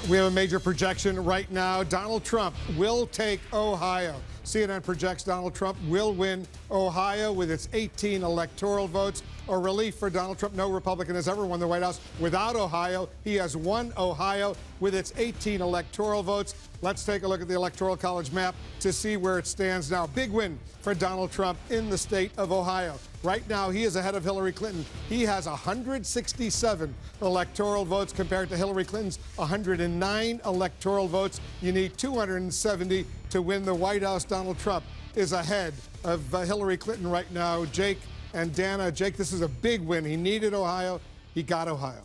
We have a major projection right now. Donald Trump will take Ohio. CNN projects Donald Trump will win Ohio with its 18 electoral votes. A relief for Donald Trump. No Republican has ever won the White House without Ohio. He has won Ohio with its 18 electoral votes. Let's take a look at the Electoral College map to see where it stands now. Big win for Donald Trump in the state of Ohio. Right now, he is ahead of Hillary Clinton. He has 167 electoral votes compared to Hillary Clinton's 109 electoral votes. You need 270 to win the White House. Donald Trump is ahead of Hillary Clinton right now. Jake and Dana. Jake, this is a big win. He needed Ohio. He got Ohio.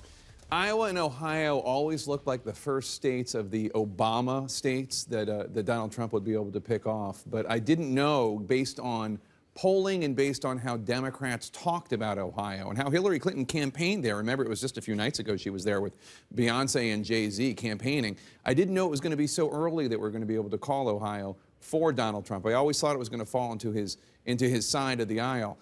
Iowa and Ohio always looked like the first states of the Obama states that Donald Trump would be able to pick off. But I didn't know, based on polling and based on how Democrats talked about Ohio and how Hillary Clinton campaigned there. Remember, it was just a few nights ago she was there with Beyonce and Jay-Z campaigning. I didn't know it was going to be so early that we're going to be able to call Ohio for Donald Trump. I always thought it was going to fall into his side of the aisle.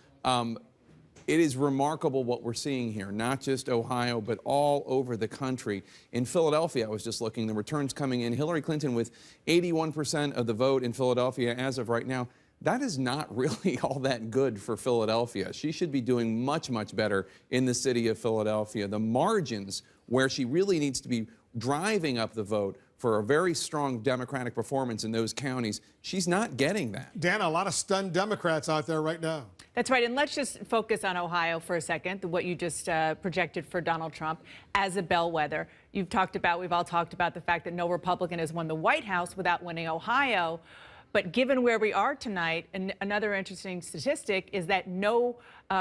It is remarkable what we're seeing here, not just Ohio, but all over the country. In Philadelphia, I was just looking, the returns coming in. Hillary Clinton with 81% of the vote in Philadelphia as of right now. That is not really all that good for Philadelphia. She should be doing much, much better in the city of Philadelphia. The margins where she really needs to be driving up the vote for a very strong Democratic performance in those counties, she's not getting that. Dana, a lot of stunned Democrats out there right now. That's right. And let's just focus on Ohio for a second, what you just projected for Donald Trump as a bellwether. We've all talked about the fact that no Republican has won the White House without winning Ohio. But given where we are tonight, and another interesting statistic is that no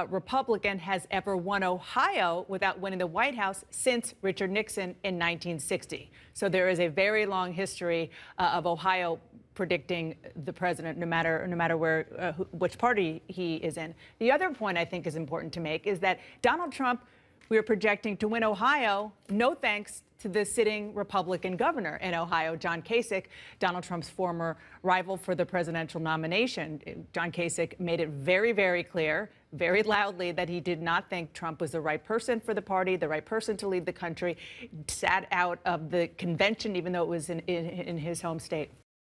Republican has ever won Ohio without winning the White House since Richard Nixon in 1960. So there is a very long history of Ohio predicting the president, no matter where, which party he is in. The other point I think is important to make is that Donald Trump, we are projecting to win Ohio, no thanks to the sitting Republican governor in Ohio, John Kasich, Donald Trump's former rival for the presidential nomination. John Kasich made it very, very clear, very loudly, that he did not think Trump was the right person for the party, the right person to lead the country, sat out of the convention, even though it was in his home state.